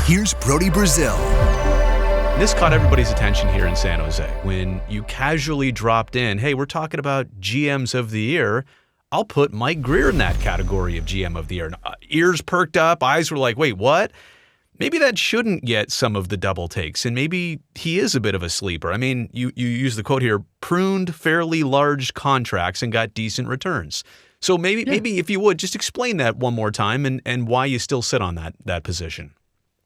Here's Brody Brazil. This caught everybody's attention here in San Jose when you casually dropped in, hey, we're talking about GMs of the year. I'll put Mike Grier in that category of GM of the year. Ears perked up, eyes were like, wait, what? Maybe that shouldn't get some of the double takes, and maybe he is a bit of a sleeper. I mean, you use the quote here, pruned fairly large contracts and got decent returns. So maybe if you would, just explain that one more time and why you still sit on that position.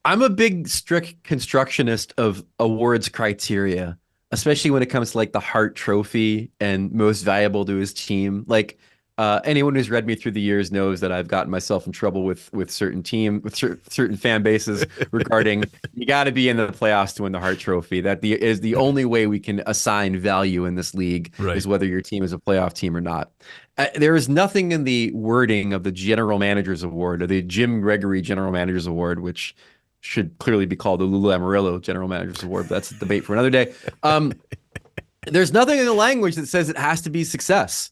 I'm a big strict constructionist of awards criteria, especially when it comes to like the Hart Trophy and most valuable to his team. Like anyone who's read me through the years knows that I've gotten myself in trouble with certain certain fan bases regarding you got to be in the playoffs to win the Hart Trophy. That is the only way we can assign value in this league, right, is whether your team is a playoff team or not. There is nothing in the wording of the General Managers Award or the Jim Gregory General Managers Award, which should clearly be called the Lou Lamoriello General Managers Award, but that's a debate for another day. There's nothing in the language that says it has to be success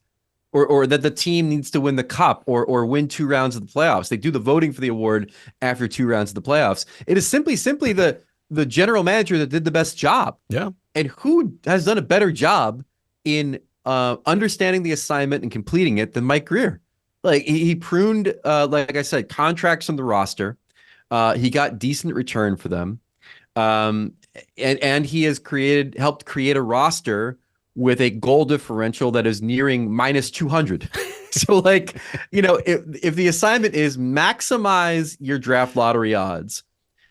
or that the team needs to win the cup or win 2 rounds of the playoffs. They do the voting for the award after 2 rounds of the playoffs. It is simply the general manager that did the best job. Yeah. And who has done a better job in understanding the assignment and completing it than Mike Grier? Like he pruned, like I said, contracts from the roster. He got decent return for them. And he has helped create a roster with a goal differential that is nearing minus 200. So like, if the assignment is maximize your draft lottery odds,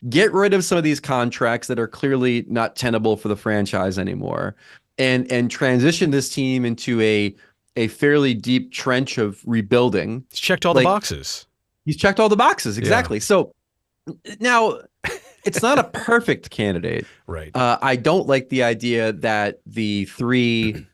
get rid of some of these contracts that are clearly not tenable for the franchise anymore, and transition this team into a fairly deep trench of rebuilding. He's checked all the boxes. He's checked all the boxes. Exactly. Yeah. So now it's not a perfect candidate. Right. I don't like the idea that the 3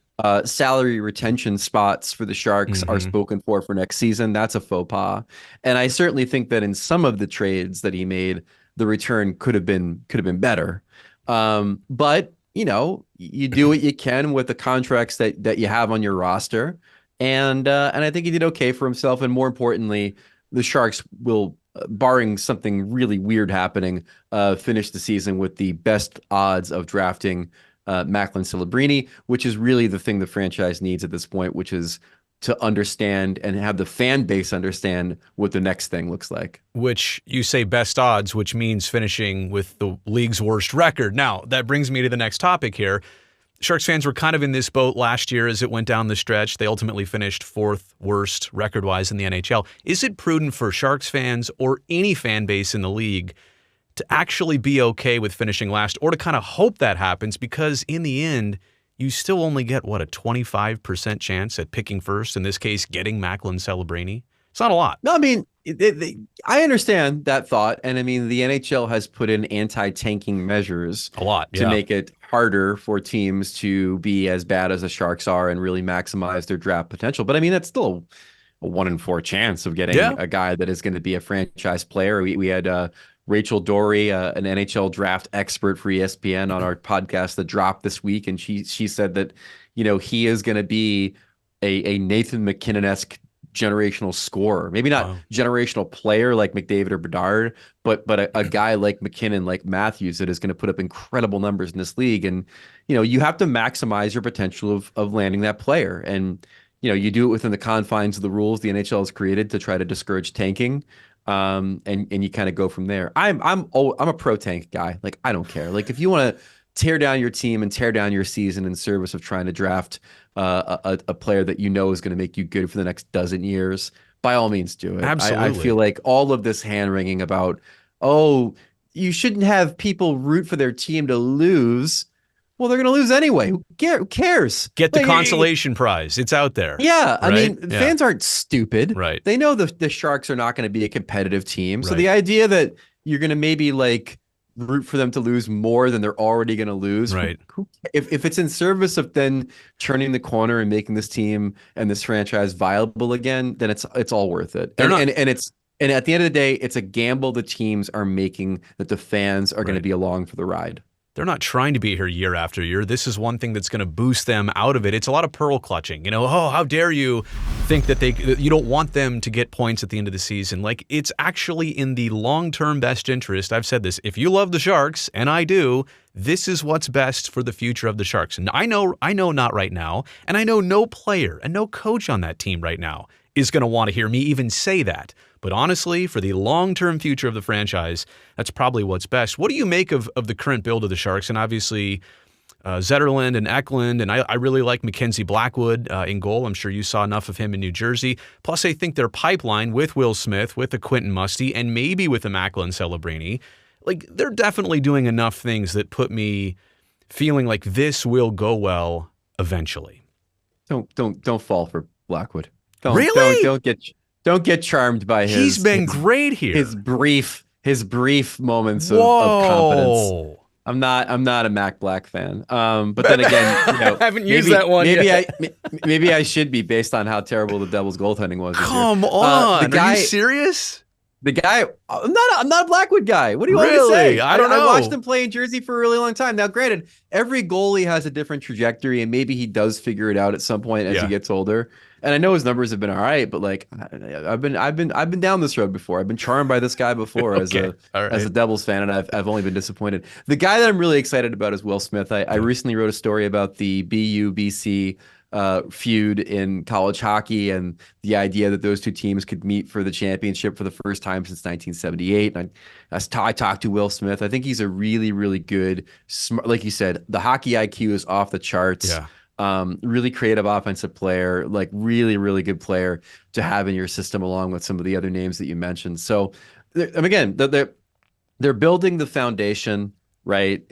salary retention spots for the Sharks are spoken for next season. That's a faux pas. And I certainly think that in some of the trades that he made, the return could have been better. But you do what you can with the contracts that you have on your roster. And I think he did okay for himself. And more importantly, the Sharks will, barring something really weird happening, finish the season with the best odds of drafting Macklin Celebrini, which is really the thing the franchise needs at this point, which is to understand and have the fan base understand what the next thing looks like. Which you say best odds, which means finishing with the league's worst record. Now, that brings me to the next topic here. Sharks fans were kind of in this boat last year as it went down the stretch. They ultimately finished 4th worst record-wise in the NHL. Is it prudent for Sharks fans or any fan base in the league to actually be okay with finishing last or to kind of hope that happens? Because in the end, you still only get, a 25% chance at picking first, in this case, getting Macklin Celebrini? It's not a lot. No, I mean, I understand that thought. And I mean, the NHL has put in anti-tanking measures a lot to make it harder for teams to be as bad as the Sharks are and really maximize their draft potential. But I mean, that's still a 1 in 4 chance of getting a guy that is going to be a franchise player. We had Rachel Dory, an NHL draft expert for ESPN, on our podcast that dropped this week. And she said that, he is going to be a Nathan McKinnon-esque generational scorer, maybe not generational player like McDavid or Bedard, but a guy like McKinnon, like Matthews, that is going to put up incredible numbers in this league. And, you have to maximize your potential of landing that player. And, you do it within the confines of the rules the NHL has created to try to discourage tanking. And you kind of go from there. I'm a pro tank guy. Like, I don't care. Like, if you want to tear down your team and tear down your season in service of trying to draft a player that is going to make you good for the next dozen years, by all means do it. Absolutely. I feel like all of this hand-wringing about, you shouldn't have people root for their team to lose. Well, they're going to lose anyway. Who cares? Get the consolation prize. It's out there. Yeah. Right? I mean, fans aren't stupid. Right. They know the Sharks are not going to be a competitive team. So the idea that you're going to maybe root for them to lose more than they're already going to lose. Right. If it's in service of then turning the corner and making this team and this franchise viable again, then it's all worth it. And at the end of the day, it's a gamble the teams are making that the fans are going to be along for the ride. they're not trying to be here year after year. This is one thing that's going to boost them out of it. It's a lot of pearl clutching. Oh, how dare you think that you don't want them to get points at the end of the season. Like, it's actually in the long-term best interest. I've said this. If you love the Sharks, and I do, this is what's best for the future of the Sharks. And I know not right now, and I know no player and no coach on that team right now is going to want to hear me even say that. But honestly, for the long-term future of the franchise, that's probably what's best. What do you make of the current build of the Sharks? And obviously, Zetterlund and Eklund, and I really like Mackenzie Blackwood in goal. I'm sure you saw enough of him in New Jersey. Plus, I think their pipeline with Will Smith, with a Quentin Musty, and maybe with a Macklin Celebrini, like, they're definitely doing enough things that put me feeling like this will go well eventually. Don't fall for Blackwood. Really? Don't get charmed by his. He's been great here. His brief moments of confidence. I'm not a Mac Black fan. But then again, haven't used that one yet. Maybe I should be, based on how terrible the Devils' goaltending was. Come on, are you serious? The guy, I'm not a Blackwood guy. What do you want me to say? I don't know. I watched him play in Jersey for a really long time. Now, granted, every goalie has a different trajectory, and maybe he does figure it out at some point as he gets older. And I know his numbers have been all right, but like, I've been down this road before. I've been charmed by this guy before as a Devils fan, and I've only been disappointed. The guy that I'm really excited about is Will Smith. I recently wrote a story about the BU-BC feud in college hockey, and the idea that those two teams could meet for the championship for the first time since 1978. And I talked to Will Smith. I think he's a really, really good, smart, like you said, the hockey IQ is off the charts. Yeah. Really creative offensive player, like really, really good player to have in your system, along with some of the other names that you mentioned. So, again, they're building the foundation, right?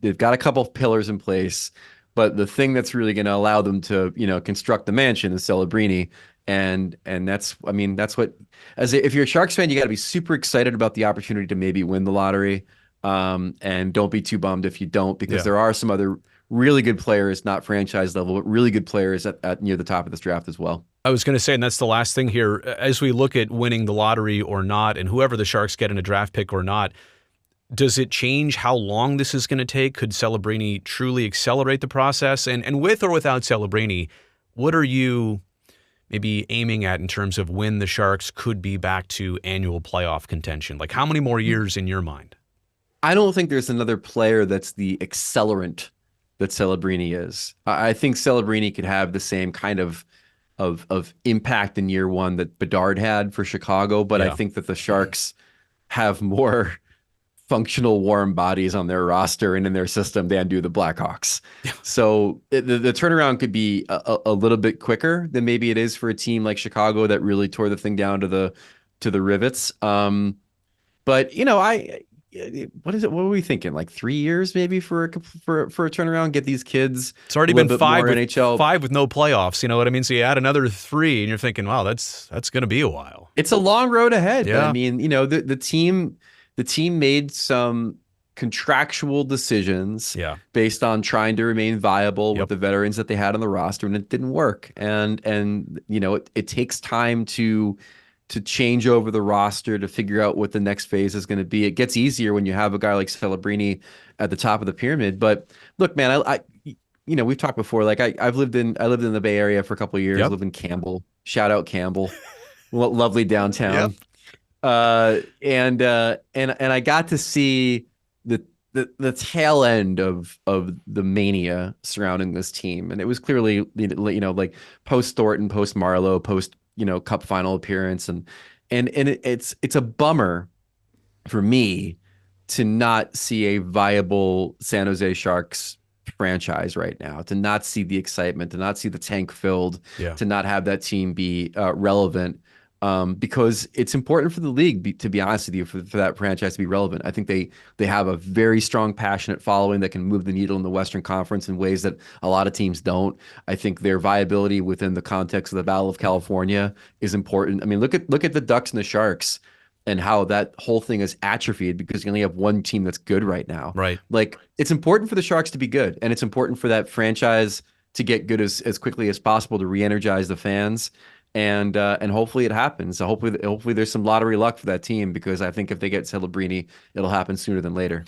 They've got a couple of pillars in place. But the thing that's really going to allow them to, construct the mansion is Celebrini. And that's what, if you're a Sharks fan, you got to be super excited about the opportunity to maybe win the lottery. And don't be too bummed if you don't, because there are some other really good players, not franchise level, but really good players at near the top of this draft as well. I was going to say, and that's the last thing here, as we look at winning the lottery or not, and whoever the Sharks get in a draft pick or not, does it change how long this is going to take? Could Celebrini truly accelerate the process? And with or without Celebrini, what are you maybe aiming at in terms of when the Sharks could be back to annual playoff contention? Like, how many more years in your mind? I don't think there's another player that's the accelerant that Celebrini is. I think Celebrini could have the same kind of impact in year one that Bedard had for Chicago, but I think that the Sharks have more functional warm bodies on their roster and in their system than do the Blackhawks. Yeah. So the turnaround could be a little bit quicker than maybe it is for a team like Chicago that really tore the thing down to the rivets. But what is it? What are we thinking? Like 3 years maybe for a turnaround? Get these kids. It's already been five with no playoffs. You know what I mean? So you add another 3, and you're thinking, wow, that's going to be a while. It's a long road ahead. Yeah. But I mean, the team made some contractual decisions based on trying to remain viable with the veterans that they had on the roster, and it didn't work. And it takes time to change over the roster, to figure out what the next phase is going to be. It gets easier when you have a guy like Celebrini at the top of the pyramid. But look, man, I we've talked before. Like I lived in the Bay Area for a couple of years. I lived in Campbell. Shout out Campbell, lovely downtown. And I got to see the tail end of the mania surrounding this team, and it was clearly like post Thornton, post Marlowe, post Cup final appearance, and it's a bummer for me to not see a viable San Jose Sharks franchise right now, to not see the excitement, to not see the tank filled, to not have that team be relevant. Because it's important for the league, to be honest with you, for that franchise to be relevant. I think they have a very strong, passionate following that can move the needle in the Western Conference in ways that a lot of teams don't. I think their viability within the context of the Battle of California is important. I mean, look at the Ducks and the Sharks and how that whole thing is atrophied because you only have one team that's good right now. Right. Like, it's important for the Sharks to be good, and it's important for that franchise to get good as quickly as possible to re-energize the fans. And hopefully it happens. So hopefully there's some lottery luck for that team, because I think if they get Celebrini, it'll happen sooner than later.